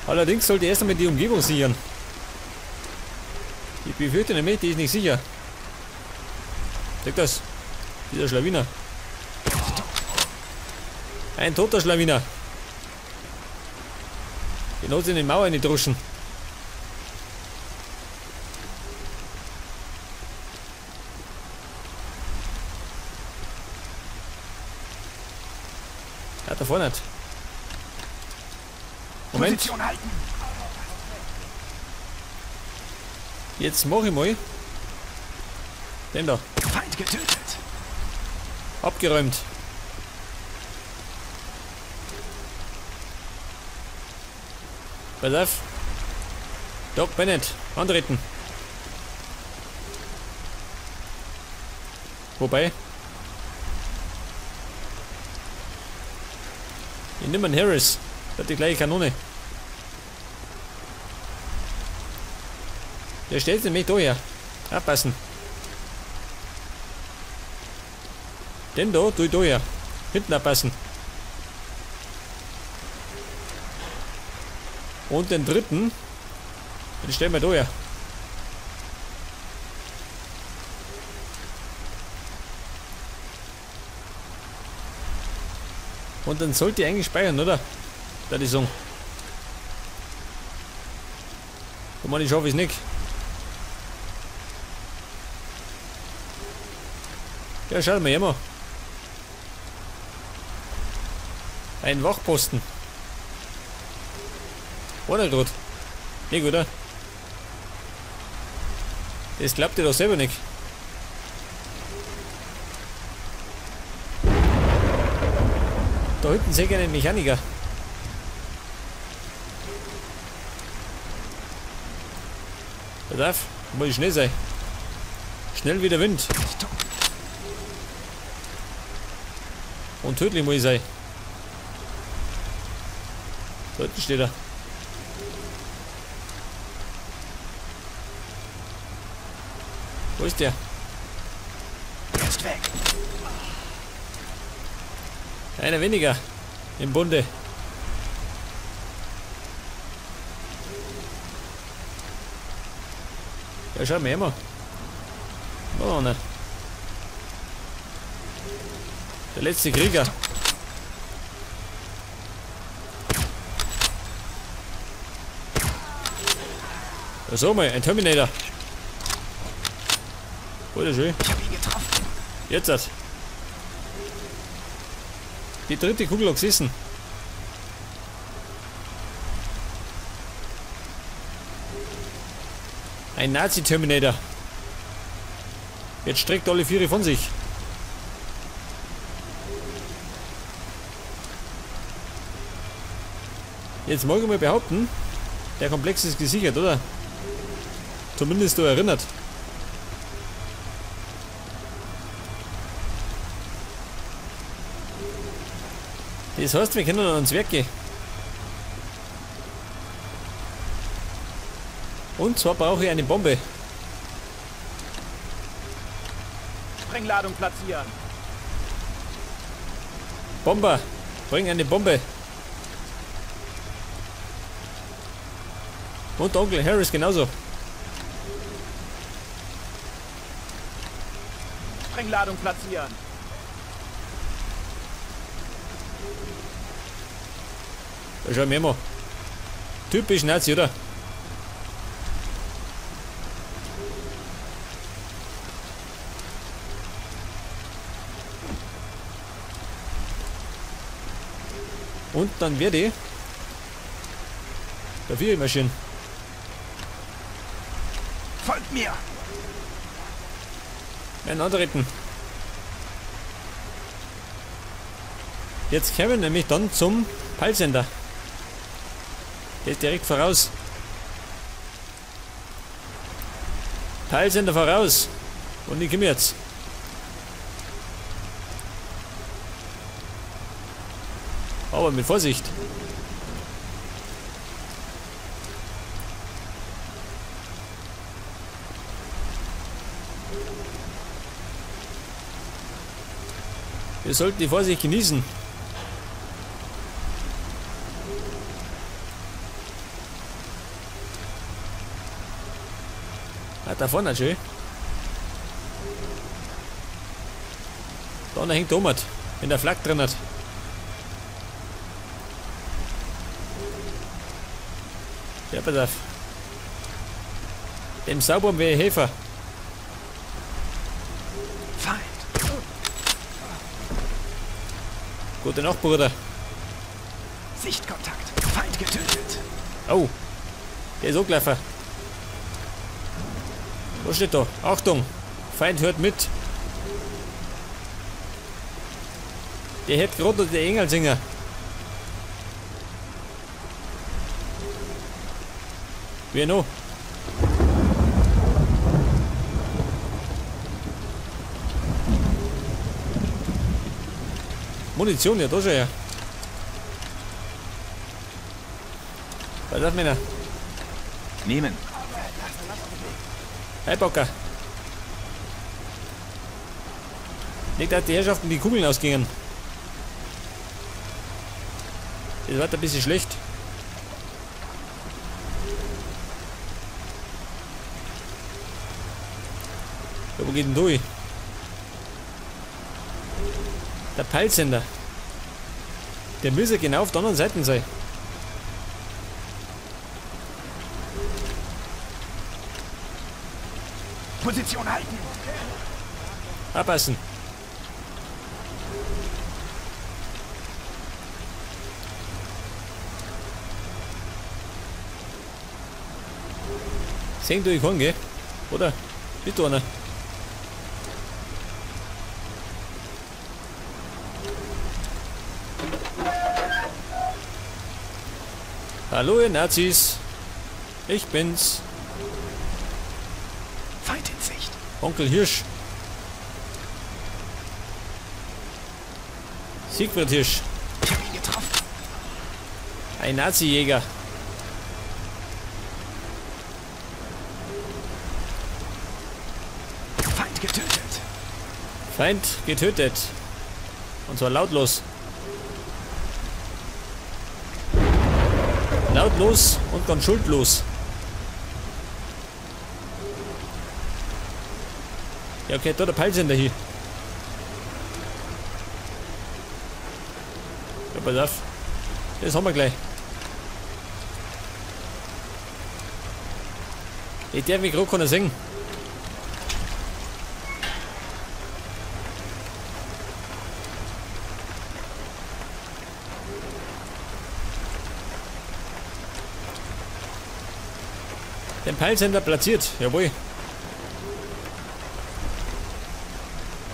Allerdings sollte erst einmal die Umgebung sichern. Ich befürchte nämlich, die ist nicht sicher. Seht das? Dieser Schlawiner. Ein toter Schlawiner. Den hat sie in die Mauer reingedroschen. Ja, da vorne nicht. Moment. Jetzt mache ich mal den da. Feind getötet. Abgeräumt. Pass auf. Doc Bennett, antreten. Wobei. Ich nehme einen Harris. Der hat die gleiche Kanone. Der stellt nämlich da her. Abpassen. Den da, tu ich da her. Hinten abpassen. Und den dritten, den stellen wir da her. Und dann sollte ich eigentlich speichern, oder? Da die Song. Guck mal, ich schaffe es nicht. Ja, schaut mal immer. Ein Wachposten. Oder gerade? Nicht, oder? Das glaubt ihr doch selber nicht. Da hinten sehe ich einen Mechaniker. Pass auf, muss ich schnell sein. Schnell wie der Wind. Und tödlich muss ich sein. Da hinten steht er. Wo ist der? Er ist weg. Einer weniger im Bunde. Ja, schau mal immer. Oh, ne. Der letzte Krieger. So mal, ein Terminator. Oder schön. Ich habe ihn getroffen. Jetzt hat. Die dritte Kugel gesessen. Ein Nazi-Terminator. Jetzt streckt alle Viere von sich. Jetzt mag ich mal behaupten, der Komplex ist gesichert, oder? Zumindest so erinnert. Das heißt, wir können ans Werk gehen. Und zwar brauche ich eine Bombe. Sprengladung platzieren. Bomber, bring eine Bombe. Und Onkel Harris genauso. Sprengladung platzieren. Da schauen wir mal. Typisch Nazi, oder? Und dann werde ich dafür immer schön. Folgt mir. Einen antreten. Jetzt kommen wir nämlich dann zum Peilsender. Der ist direkt voraus. Peilsender voraus. Und ich komme jetzt. Aber mit Vorsicht. Wir sollten die Vorsicht genießen. da vorne schön. Da hängt Tomat, wenn der Flak drin hat. Ja, pass auf. Dem Saubern wäre Hefer. Feind. Gute Nacht, Bruder. Sichtkontakt. Feind getötet. Oh, der ist angelaufen. Was steht da? Achtung, Feind hört mit. Der hört gerade noch die Engelsinger. Wer noch? Munition, ja, da schon her. Was auf, Männer? Nehmen. Hey, Bocker. Nicht, dass die Herrschaften die Kugeln ausgingen. Das wird ein bisschen schlecht. Ja, wo geht denn durch? Der Peilsender. Der müsse genau auf der anderen Seite sein. Position halten. Abpassen. Sehen du, ich kann, gell? Oder? Bitte einer. Hallo ihr Nazis. Ich bin's. Feind in Sicht. Onkel Hirsch. Siegfried Hirsch. Ich habe ihn getroffen. Ein Nazi-Jäger. Feind getötet. Feind getötet. Und zwar lautlos. Lautlos und ganz schuldlos. Ja, okay, da der Peilsender hier. Ja, pass auf. Das haben wir gleich. Ich darf mich gerade keiner singen. Den Peilsender platziert, jawohl.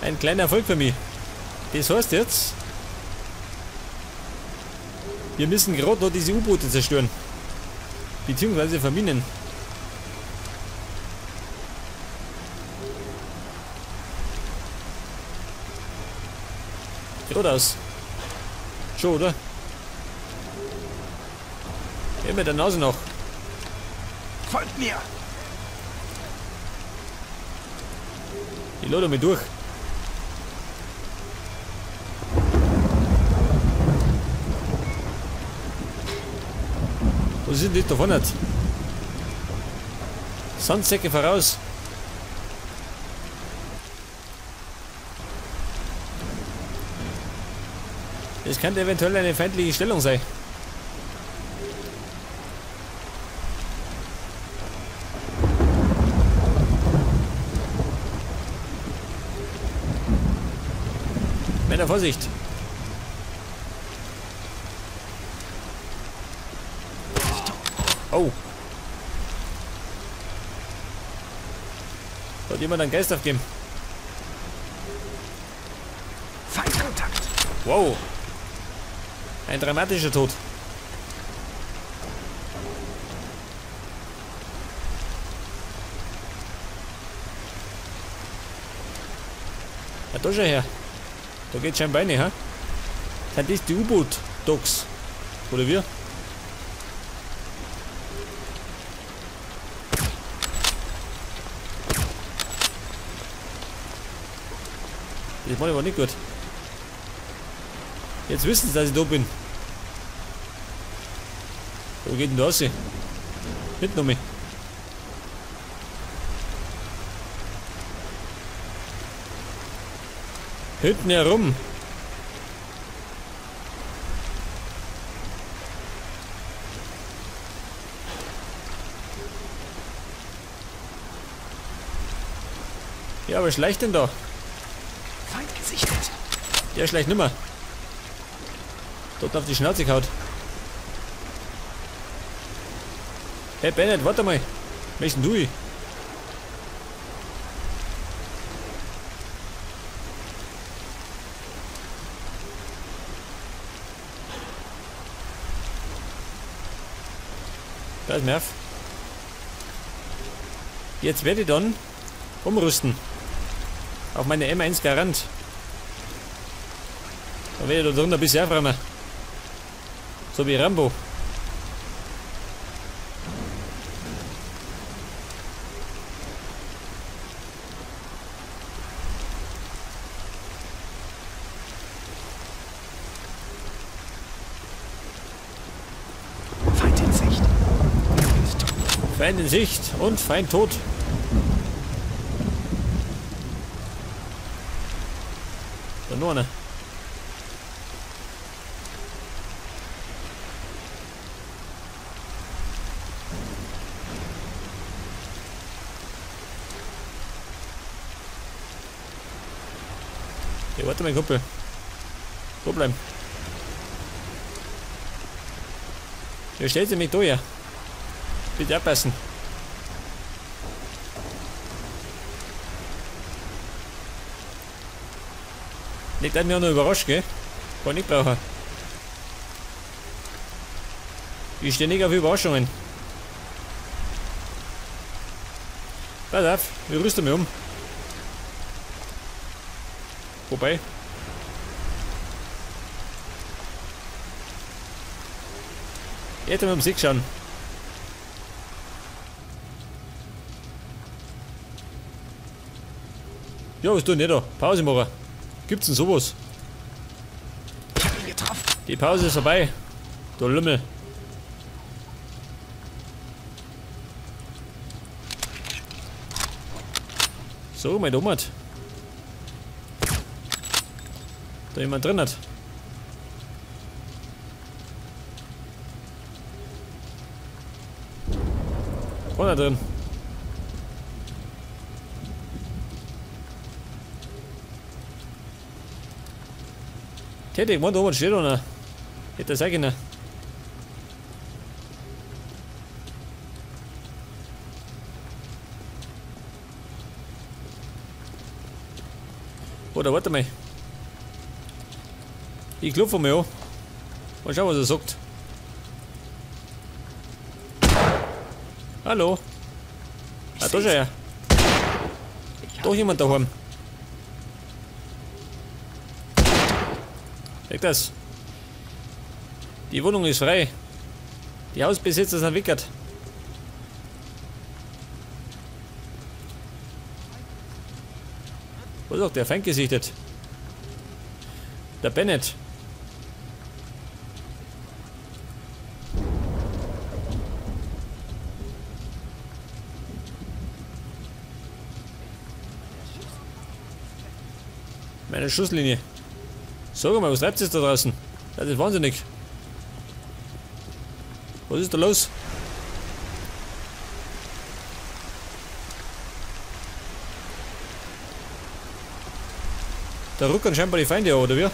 Ein kleiner Erfolg für mich. Das heißt jetzt, wir müssen gerade noch diese U-Boote zerstören. Beziehungsweise verminen. Geradeaus. Schon, oder? Ja, mit der Nase noch. Folgt mir. Ich lade mich durch. Was ist denn das da vorne? Sandsäcke voraus. Das könnte eventuell eine feindliche Stellung sein. Männer, Vorsicht! Oh! Da hat jemand einen Geist aufgeben. Feindkontakt. Wow! Ein dramatischer Tod. Ja, da schon her. Da geht scheinbar eine, ha? Sind das die U-Boot-Docks? Oder wir? Das mache ich aber nicht gut. Jetzt wissen sie, dass ich da bin. Wo geht denn da raus? Mitgenommen. Hinten herum. Ja, aber schleicht denn da? Feind gesichtet. Der schleicht nimmer. Dort auf die Schnauze gehaut. Hey Bennett, warte mal. Was denn du? Da ist Merv. Jetzt werde ich dann umrüsten. Auf meine M1 Garant. Da werde ich da drunter ein bisschen aufräumen. So wie Rambo. Feind in Sicht. Feind in Sicht und Feind tot. Da nur einer. Ja, warte mal, Kumpel. Wo bleiben? Ja, stellt sie mich da her. Bitte abpassen. Nicht, dass mich auch noch überrascht, gell? Kann nicht brauchen. Ich stehe nicht auf Überraschungen. Pass auf, ich rüste mich um. Wobei. Jetzt mal um sich schauen. Ja, was tun die da? Pause machen. Gibt's denn sowas? Ich hab ihn getroffen. Die Pause ist vorbei. Du Lümmel. So, mein Domat. Da jemand drin hat. Vorne drin. Tätig, da oben steht einer. Hätte sag ich nicht. Oder warte mal. Ich klopfe mal an. Mal schauen, was er sagt. Hallo. Ah, da ist er ja. Doch jemand daheim. Weg das. Die Wohnung ist frei. Die Hausbesitzer sind wickert. Was sagt der? Feind gesichtet. Der Bennett. Meine Schusslinie. Sag mal, was treibt es da draußen? Das ist wahnsinnig. Was ist da los? Da rücken scheinbar die Feinde, oder wie?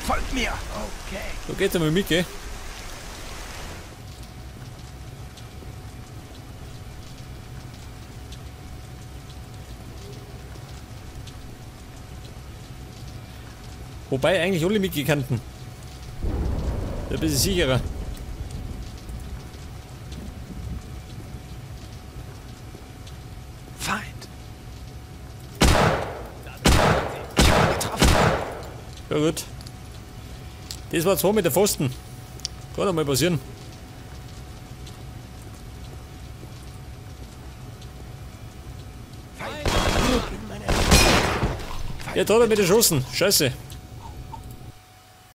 Folgt mir. Okay. So geht's einmal mit, gell? Wobei eigentlich alle mitgekannten. Ein bisschen sicherer. Feind. Ich hab ihn getroffen. Ja gut. Das war 2 Meter Pfosten. Kann doch mal passieren. Feind. Jetzt hat er mich erschossen. Scheiße.